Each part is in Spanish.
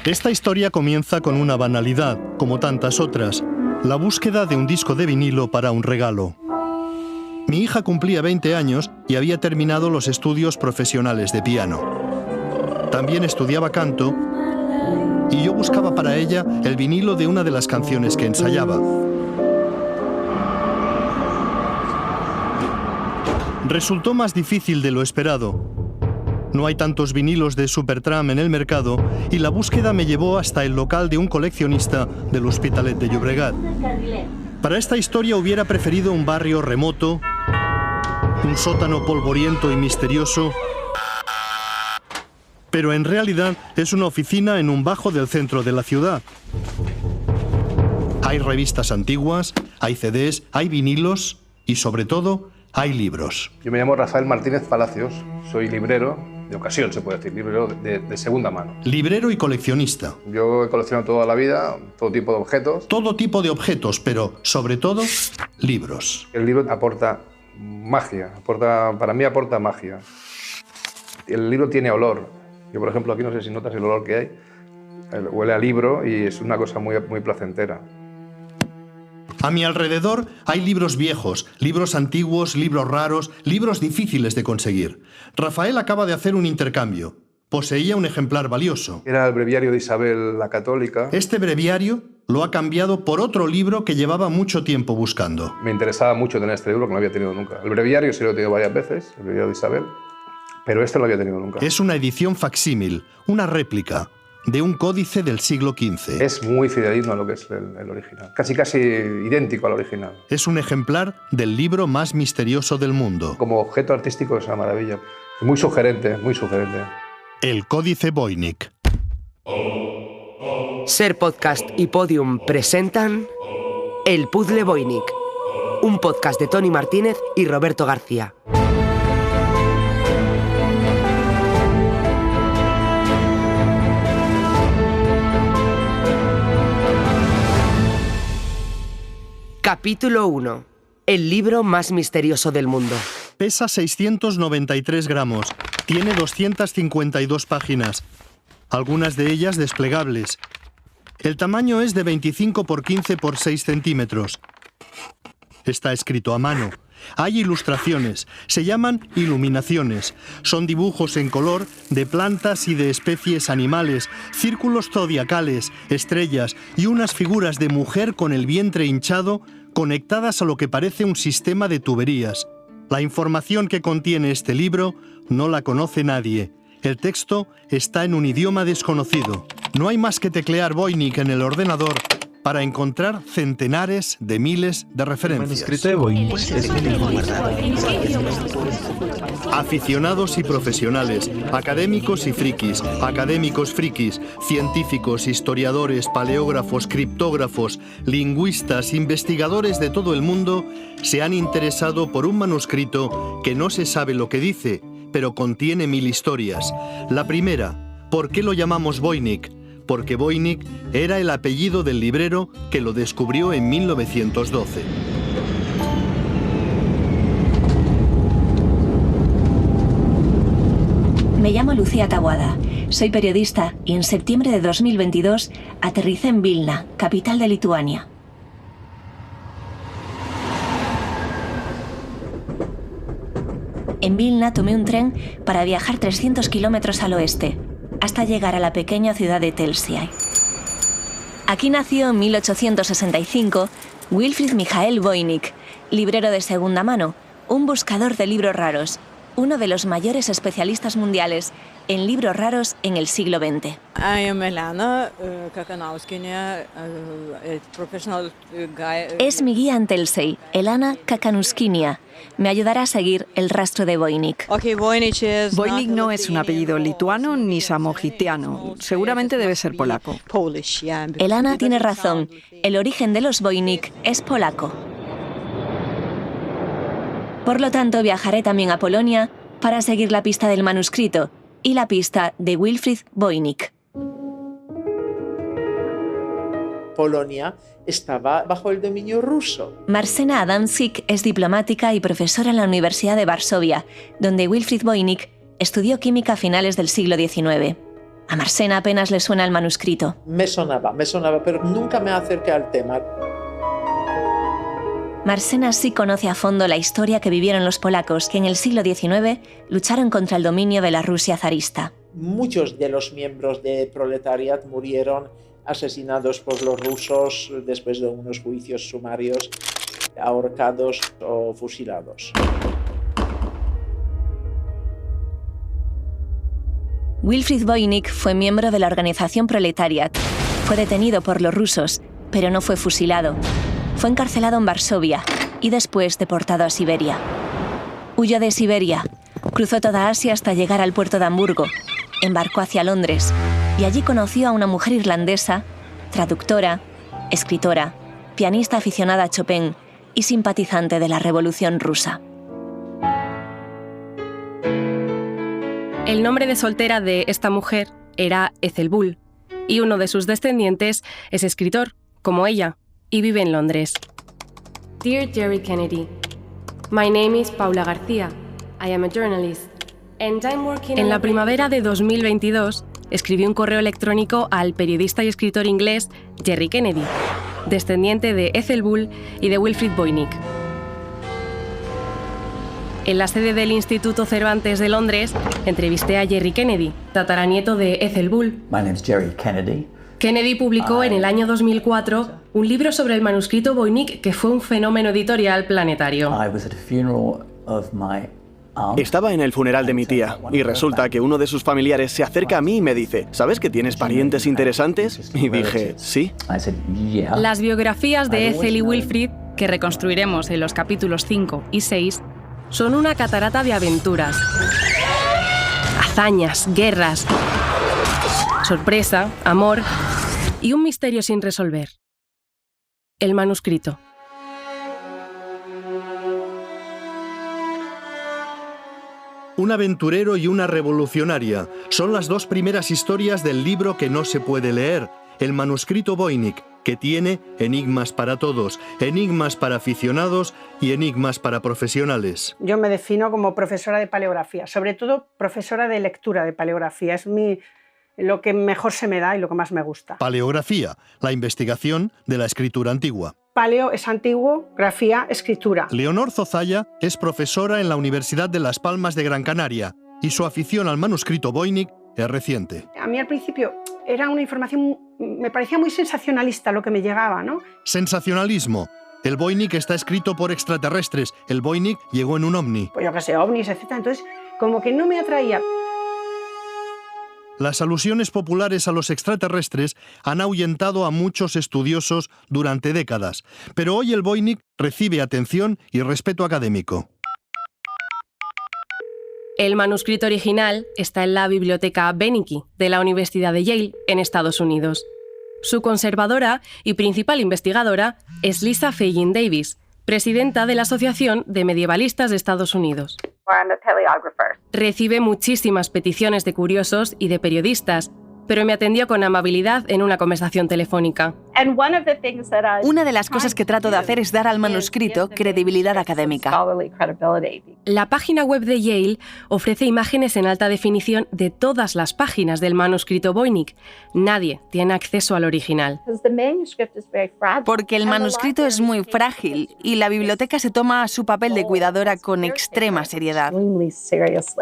Esta historia comienza con una banalidad, como tantas otras, la búsqueda de un disco de vinilo para un regalo. Mi hija cumplía 20 años y había terminado los estudios profesionales de piano. También estudiaba canto y yo buscaba para ella el vinilo de una de las canciones que ensayaba. Resultó más difícil de lo esperado. No hay tantos vinilos de Supertramp en el mercado y la búsqueda me llevó hasta el local de un coleccionista del Hospitalet de Llobregat. Para esta historia hubiera preferido un barrio remoto, un sótano polvoriento y misterioso, pero en realidad es una oficina en un bajo del centro de la ciudad. Hay revistas antiguas, hay CDs, hay vinilos y sobre todo hay libros. Yo me llamo Rafael Martínez Palacios, soy librero de ocasión, se puede decir, librero de segunda mano. Librero y coleccionista. Yo he coleccionado toda la vida, todo tipo de objetos. Todo tipo de objetos, pero sobre todo libros. El libro aporta magia, para mí aporta magia. El libro tiene olor. Yo, por ejemplo, aquí no sé si notas el olor que hay. Huele a libro y es una cosa muy, muy placentera. A mi alrededor hay libros viejos, libros antiguos, libros raros, libros difíciles de conseguir. Rafael acaba de hacer un intercambio. Poseía un ejemplar valioso. Era el breviario de Isabel la Católica. Este breviario lo ha cambiado por otro libro que llevaba mucho tiempo buscando. Me interesaba mucho tener este libro, que no lo había tenido nunca. El breviario sí lo he tenido varias veces, el breviario de Isabel, pero este no lo había tenido nunca. Es una edición facsímil, una réplica de un códice del siglo XV. Es muy fidedigno a lo que es el original. Casi idéntico al original. Es un ejemplar del libro más misterioso del mundo. Como objeto artístico es una maravilla. Muy sugerente, muy sugerente. El Códice Voynich. Ser Podcast y Podium presentan El Puzzle Voynich, un podcast de Tony Martínez y Roberto García. Capítulo 1. El libro más misterioso del mundo. Pesa 693 gramos. Tiene 252 páginas. Algunas de ellas desplegables. El tamaño es de 25 por 15 por 6 centímetros. Está escrito a mano. Hay ilustraciones. Se llaman iluminaciones. Son dibujos en color de plantas y de especies animales, círculos zodiacales, estrellas y unas figuras de mujer con el vientre hinchado conectadas a lo que parece un sistema de tuberías. La información que contiene este libro no la conoce nadie. El texto está en un idioma desconocido. No hay más que teclear Voynich en el ordenador para encontrar centenares de miles de referencias. Aficionados y profesionales, académicos y frikis, académicos frikis, científicos, historiadores, paleógrafos, criptógrafos, lingüistas, investigadores de todo el mundo se han interesado por un manuscrito que no se sabe lo que dice, pero contiene 1000 historias. La primera, ¿por qué lo llamamos Voynich? Porque Voynich era el apellido del librero que lo descubrió en 1912. Me llamo Lucía Taboada, soy periodista y en septiembre de 2022 aterricé en Vilna, capital de Lituania. En Vilna tomé un tren para viajar 300 kilómetros al oeste, hasta llegar a la pequeña ciudad de Telšiai. Aquí nació en 1865 Wilfrid Michael Voynich, librero de segunda mano, un buscador de libros raros, uno de los mayores especialistas mundiales en libros raros en el siglo XX. Es mi guía en Telšiai, Elana Kakanuskinia. Me ayudará a seguir el rastro de Voynich. Voynich no es un apellido lituano ni samogitiano. Seguramente debe ser polaco. Elana tiene razón. El origen de los Voynich es polaco. Por lo tanto, viajaré también a Polonia para seguir la pista del manuscrito y la pista de Wilfrid Voynich. Polonia estaba bajo el dominio ruso. Marcena Adamczyk es diplomática y profesora en la Universidad de Varsovia, donde Wilfrid Voynich estudió química a finales del siglo XIX. A Marsena apenas le suena el manuscrito. Me sonaba, pero nunca me acerqué al tema. Marsena sí conoce a fondo la historia que vivieron los polacos que en el siglo XIX lucharon contra el dominio de la Rusia zarista. Muchos de los miembros de Proletariat murieron asesinados por los rusos después de unos juicios sumarios, ahorcados o fusilados. Wilfried Voynich fue miembro de la organización Proletariat. Fue detenido por los rusos, pero no fue fusilado. Fue encarcelado en Varsovia y después deportado a Siberia. Huyó de Siberia, cruzó toda Asia hasta llegar al puerto de Hamburgo, embarcó hacia Londres y allí conoció a una mujer irlandesa, traductora, escritora, pianista aficionada a Chopin y simpatizante de la Revolución Rusa. El nombre de soltera de esta mujer era Ethel Bull y uno de sus descendientes es escritor, como ella, y vive en Londres. Dear Jerry Kennedy, my name is Paula García. I am a journalist. And I'm working en la primavera de 2022 escribió un correo electrónico al periodista y escritor inglés Jerry Kennedy, descendiente de Ethel Bull y de Wilfried Voynich. En la sede del Instituto Cervantes de Londres entrevisté a Jerry Kennedy, tataranieto de Ethel Bull. My name is Jerry Kennedy. Kennedy publicó en el año 2004 un libro sobre el manuscrito Voynich que fue un fenómeno editorial planetario. Estaba en el funeral de mi tía y resulta que uno de sus familiares se acerca a mí y me dice: ¿sabes que tienes parientes interesantes? Y dije: sí. Las biografías de Ethel y Wilfried, que reconstruiremos en los capítulos 5 y 6, son una catarata de aventuras, hazañas, guerras, sorpresa, amor y un misterio sin resolver. El manuscrito. Un aventurero y una revolucionaria son las dos primeras historias del libro que no se puede leer, el manuscrito Voynich, que tiene enigmas para todos, enigmas para aficionados y enigmas para profesionales. Yo me defino como profesora de paleografía, sobre todo profesora de lectura de paleografía. Es lo que mejor se me da y lo que más me gusta. Paleografía, la investigación de la escritura antigua. Paleo es antiguo, grafía, escritura. Leonor Zozaya es profesora en la Universidad de Las Palmas de Gran Canaria y su afición al manuscrito Voynich es reciente. A mí al principio era una información, me parecía muy sensacionalista lo que me llegaba, ¿no? Sensacionalismo. El Voynich está escrito por extraterrestres. El Voynich llegó en un ovni. Pues yo qué sé, ovnis, etc. Entonces, como que no me atraía. Las alusiones populares a los extraterrestres han ahuyentado a muchos estudiosos durante décadas, pero hoy el Voynich recibe atención y respeto académico. El manuscrito original está en la biblioteca Benneke de la Universidad de Yale, en Estados Unidos. Su conservadora y principal investigadora es Lisa Fagin Davis, presidenta de la Asociación de Medievalistas de Estados Unidos. Recibe muchísimas peticiones de curiosos y de periodistas, pero me atendió con amabilidad en una conversación telefónica. Una de las cosas que trato de hacer es dar al manuscrito credibilidad académica. La página web de Yale ofrece imágenes en alta definición de todas las páginas del manuscrito Voynich. Nadie tiene acceso al original. Porque el manuscrito es muy frágil y la biblioteca se toma su papel de cuidadora con extrema seriedad.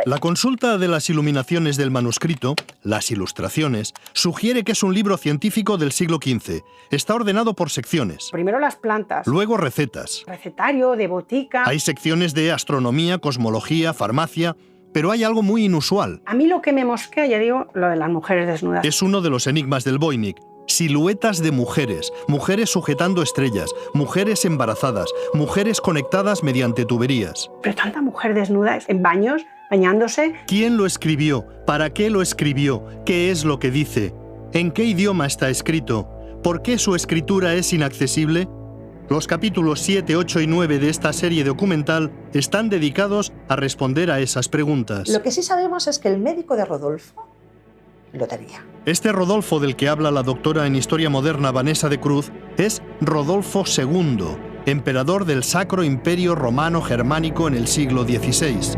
La consulta de las iluminaciones del manuscrito, las ilustraciones, sugiere que es un libro científico del siglo XV. Está ordenado por secciones. Primero las plantas. Luego recetas. Recetario, de botica. Hay secciones de astronomía, cosmología, farmacia, pero hay algo muy inusual. A mí lo que me mosquea, ya digo, lo de las mujeres desnudas. Es uno de los enigmas del Voynich. Siluetas de mujeres, mujeres sujetando estrellas, mujeres embarazadas, mujeres conectadas mediante tuberías. Pero tanta mujer desnuda en baños, bañándose. ¿Quién lo escribió? ¿Para qué lo escribió? ¿Qué es lo que dice? ¿En qué idioma está escrito? ¿Por qué su escritura es inaccesible? Los capítulos 7, 8 y 9 de esta serie documental están dedicados a responder a esas preguntas. Lo que sí sabemos es que el médico de Rodolfo lo tenía. Este Rodolfo del que habla la doctora en Historia Moderna Vanessa de Cruz es Rodolfo II, emperador del Sacro Imperio Romano Germánico en el siglo XVI.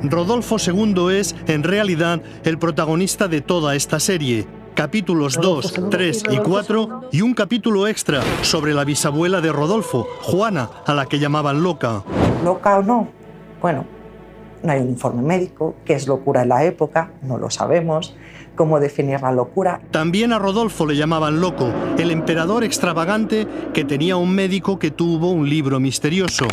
Rodolfo II es, en realidad, el protagonista de toda esta serie. Capítulos 2, 3 y 4 y un capítulo extra sobre la bisabuela de Rodolfo, Juana, a la que llamaban loca. ¿Loca o no? Bueno, no hay un informe médico. ¿Qué es locura en la época? No lo sabemos. ¿Cómo definir la locura? También a Rodolfo le llamaban loco, el emperador extravagante que tenía un médico que tuvo un libro misterioso.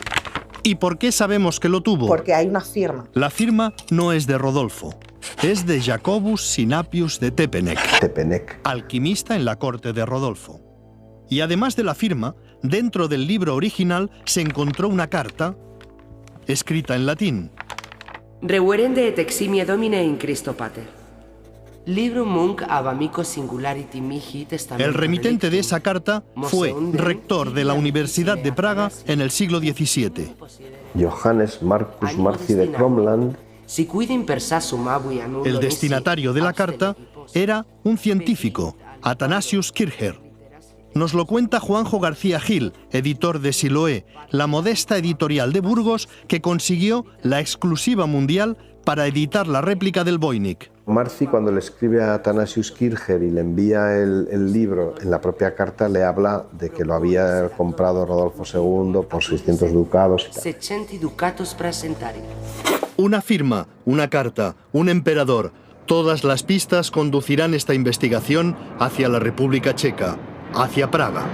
¿Y por qué sabemos que lo tuvo? Porque hay una firma. La firma no es de Rodolfo. Es de Jacobus Sinapius de Tepenec, alquimista en la corte de Rodolfo. Y además de la firma, dentro del libro original se encontró una carta escrita en latín. Reverende et eximie Domine in Christo Pater. Librum Munc ab amico singularity mihi testamento. El remitente de esa carta fue rector de la Universidad de Praga en el siglo XVII. Johannes Marcus Marci de Cromland. El destinatario de la carta era un científico, Athanasius Kircher. Nos lo cuenta Juanjo García Gil, editor de Siloé, la modesta editorial de Burgos que consiguió la exclusiva mundial para editar la réplica del Voynich. Marci, cuando le escribe a Athanasius Kircher y le envía el libro, en la propia carta le habla de que lo había comprado Rodolfo II por 600 ducados. 600 ducatos presentari. Una firma, una carta, un emperador. Todas las pistas conducirán esta investigación hacia la República Checa, hacia Praga.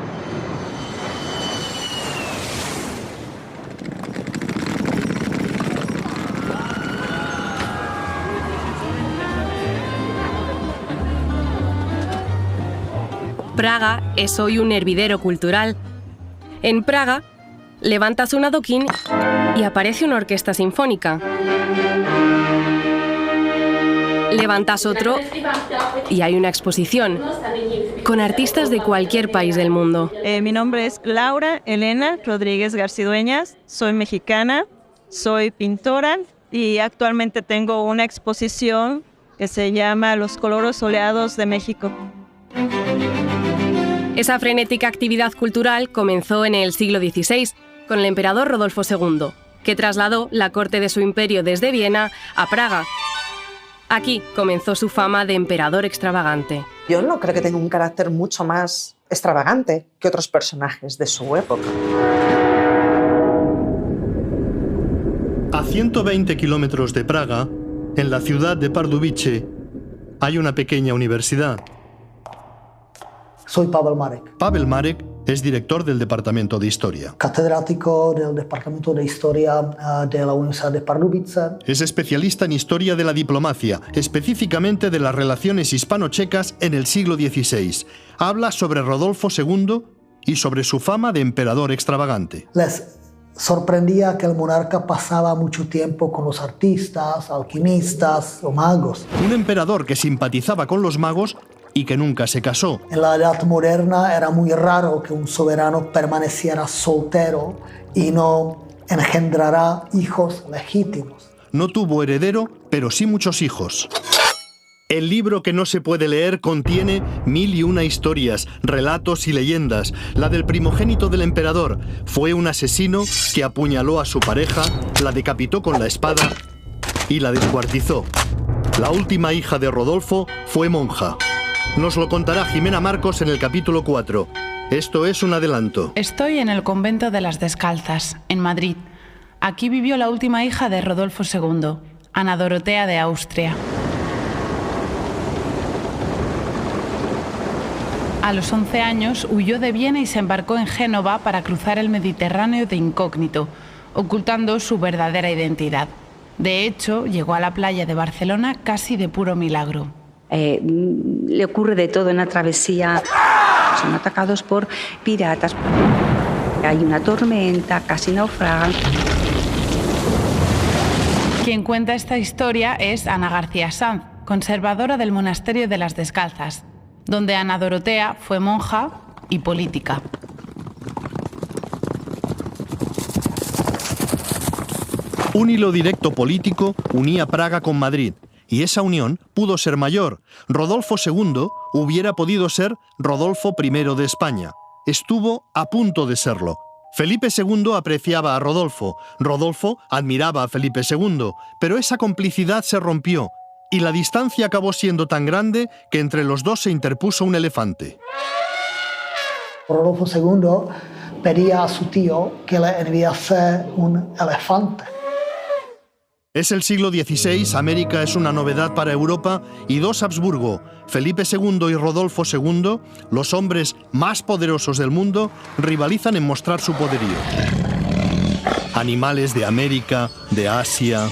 Praga es hoy un hervidero cultural. En Praga, levantas un adoquín y aparece una orquesta sinfónica. Levantas otro y hay una exposición con artistas de cualquier país del mundo. Mi nombre es Laura Elena Rodríguez Garcidueñas, soy mexicana, soy pintora y actualmente tengo una exposición que se llama Los Colores Soleados de México. Esa frenética actividad cultural comenzó en el siglo XVI con el emperador Rodolfo II, que trasladó la corte de su imperio desde Viena a Praga. Aquí comenzó su fama de emperador extravagante. Yo no creo que tenga un carácter mucho más extravagante que otros personajes de su época. A 120 kilómetros de Praga, en la ciudad de Pardubice, hay una pequeña universidad. Soy Pavel Marek. Pavel Marek es director del Departamento de Historia. Catedrático del Departamento de Historia de la Universidad de Pardubice. Es especialista en historia de la diplomacia, específicamente de las relaciones hispano-checas en el siglo XVI. Habla sobre Rodolfo II y sobre su fama de emperador extravagante. Les sorprendía que el monarca pasaba mucho tiempo con los artistas, alquimistas o magos. Un emperador que simpatizaba con los magos y que nunca se casó. En la Edad Moderna era muy raro que un soberano permaneciera soltero y no engendrara hijos legítimos. No tuvo heredero, pero sí muchos hijos. El libro que no se puede leer contiene 1001 historias, relatos y leyendas. La del primogénito del emperador fue un asesino que apuñaló a su pareja, la decapitó con la espada y la descuartizó. La última hija de Rodolfo fue monja. Nos lo contará Jimena Marcos en el capítulo 4. Esto es un adelanto. Estoy en el convento de las Descalzas, en Madrid. Aquí vivió la última hija de Rodolfo II, Ana Dorotea de Austria. A los 11 años huyó de Viena y se embarcó en Génova para cruzar el Mediterráneo de incógnito, ocultando su verdadera identidad. De hecho, llegó a la playa de Barcelona casi de puro milagro. Le ocurre de todo en la travesía. Son atacados por piratas. Hay una tormenta, casi naufragan. Quien cuenta esta historia es Ana García Sanz, conservadora del monasterio de las Descalzas, donde Ana Dorotea fue monja y política. Un hilo directo político unía Praga con Madrid, y esa unión pudo ser mayor. Rodolfo II hubiera podido ser Rodolfo I de España. Estuvo a punto de serlo, Felipe II apreciaba a Rodolfo, Rodolfo admiraba a Felipe II, pero esa complicidad se rompió y la distancia acabó siendo tan grande que entre los dos se interpuso un elefante. Rodolfo II pedía a su tío que le enviase un elefante. Es el siglo XVI, América es una novedad para Europa y dos Habsburgo, Felipe II y Rodolfo II, los hombres más poderosos del mundo, rivalizan en mostrar su poderío. Animales de América, de Asia.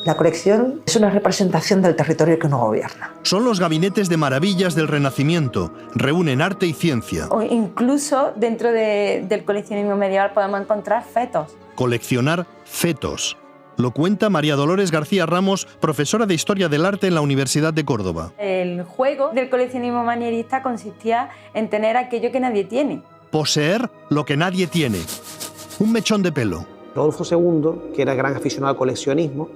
La colección es una representación del territorio que uno gobierna. Son los gabinetes de maravillas del Renacimiento. Reúnen arte y ciencia. O incluso dentro del coleccionismo medieval podemos encontrar fetos. Coleccionar fetos. Lo cuenta María Dolores García Ramos, profesora de Historia del Arte en la Universidad de Córdoba. El juego del coleccionismo manierista consistía en tener aquello que nadie tiene. Poseer lo que nadie tiene. Un mechón de pelo. Rodolfo II, que era gran aficionado al coleccionismo,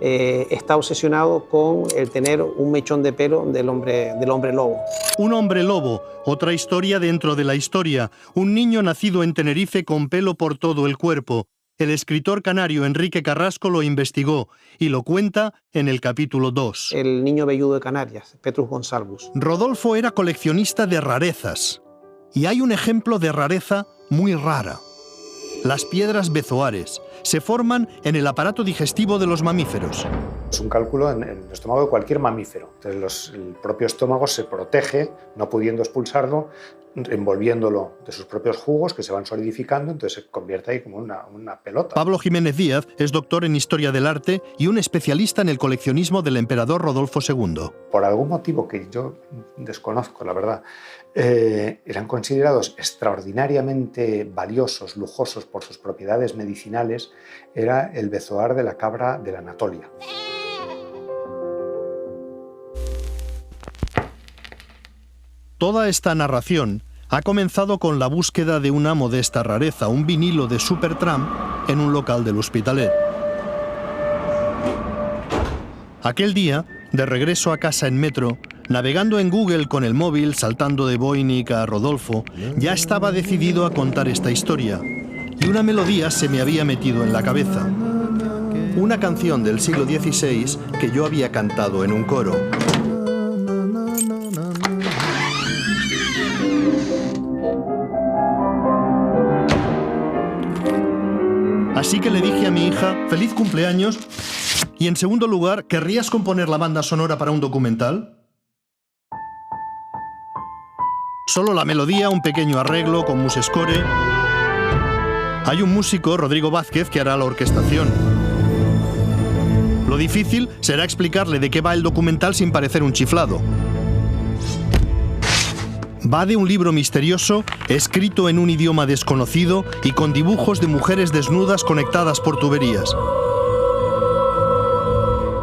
está obsesionado con el tener un mechón de pelo del hombre lobo. Un hombre lobo, otra historia dentro de la historia. Un niño nacido en Tenerife con pelo por todo el cuerpo. El escritor canario Enrique Carrasco lo investigó y lo cuenta en el capítulo 2. El niño velludo de Canarias, Petrus Gonsalvus. Rodolfo era coleccionista de rarezas. Y hay un ejemplo de rareza muy rara. Las piedras bezoares se forman en el aparato digestivo de los mamíferos. Es un cálculo en el estómago de cualquier mamífero. Entonces el propio estómago se protege, no pudiendo expulsarlo, envolviéndolo de sus propios jugos que se van solidificando, entonces se convierte ahí como una pelota. Pablo Jiménez Díaz es doctor en Historia del Arte y un especialista en el coleccionismo del emperador Rodolfo II. Por algún motivo que yo desconozco, la verdad, eran considerados extraordinariamente valiosos, lujosos por sus propiedades medicinales, era el bezoar de la cabra de la Anatolia. Toda esta narración ha comenzado con la búsqueda de una modesta rareza, un vinilo de Supertramp en un local del Hospitalet. Aquel día, de regreso a casa en metro, navegando en Google con el móvil, saltando de Voynich a Rodolfo, ya estaba decidido a contar esta historia. Y una melodía se me había metido en la cabeza. Una canción del siglo XVI que yo había cantado en un coro. Así que le dije a mi hija, feliz cumpleaños, y en segundo lugar, ¿querrías componer la banda sonora para un documental? Solo la melodía, un pequeño arreglo con musescore. Hay un músico, Rodrigo Vázquez, que hará la orquestación. Lo difícil será explicarle de qué va el documental sin parecer un chiflado. Va de un libro misterioso, escrito en un idioma desconocido y con dibujos de mujeres desnudas conectadas por tuberías.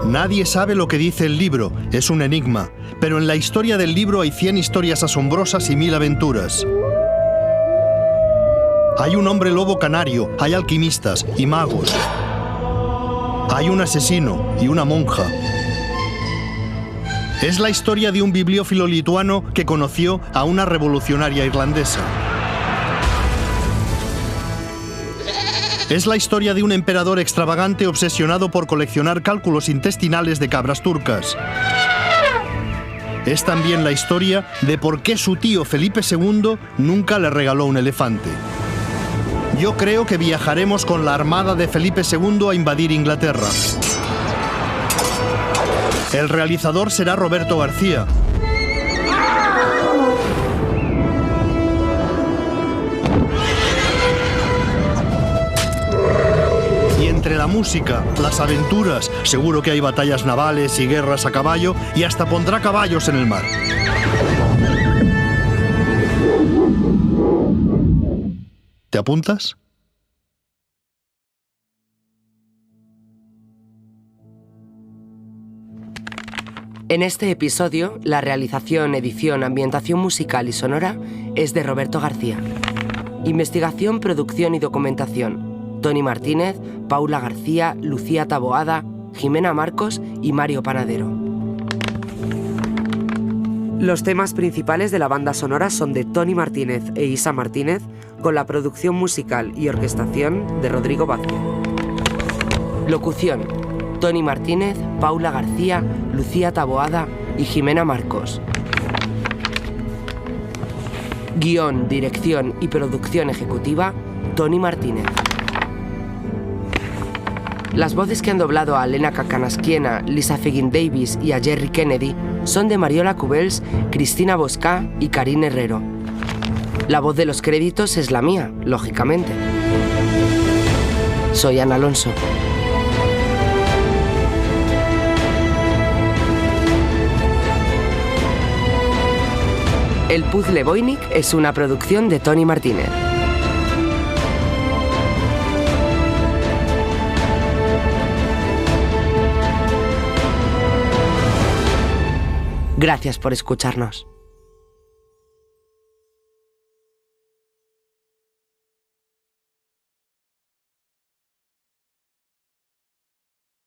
Nadie sabe lo que dice el libro, es un enigma, pero en la historia del libro hay 100 historias asombrosas y 1000 aventuras. Hay un hombre lobo canario, hay alquimistas y magos. Hay un asesino y una monja. Es la historia de un bibliófilo lituano que conoció a una revolucionaria irlandesa. Es la historia de un emperador extravagante obsesionado por coleccionar cálculos intestinales de cabras turcas. Es también la historia de por qué su tío Felipe II nunca le regaló un elefante. Yo creo que viajaremos con la armada de Felipe II a invadir Inglaterra. El realizador será Roberto García. Y entre la música, las aventuras, seguro que hay batallas navales y guerras a caballo, y hasta pondrá caballos en el mar. ¿Te apuntas? En este episodio, la realización, edición, ambientación musical y sonora es de Roberto García. Investigación, producción y documentación: Tony Martínez, Paula García, Lucía Taboada, Jimena Marcos y Mario Panadero. Los temas principales de la banda sonora son de Tony Martínez e Isa Martínez, con la producción musical y orquestación de Rodrigo Vázquez. Locución: Tony Martínez, Paula García, Lucía Taboada y Jimena Marcos. Guión, dirección y producción ejecutiva, Tony Martínez. Las voces que han doblado a Elena Kakanaskiena, Lisa Fegin Davis y a Jerry Kennedy son de Mariola Cubels, Cristina Boscá y Karine Herrero. La voz de los créditos es la mía, lógicamente. Soy Ana Alonso. El puzzle Voynich es una producción de Tony Martínez. Gracias por escucharnos.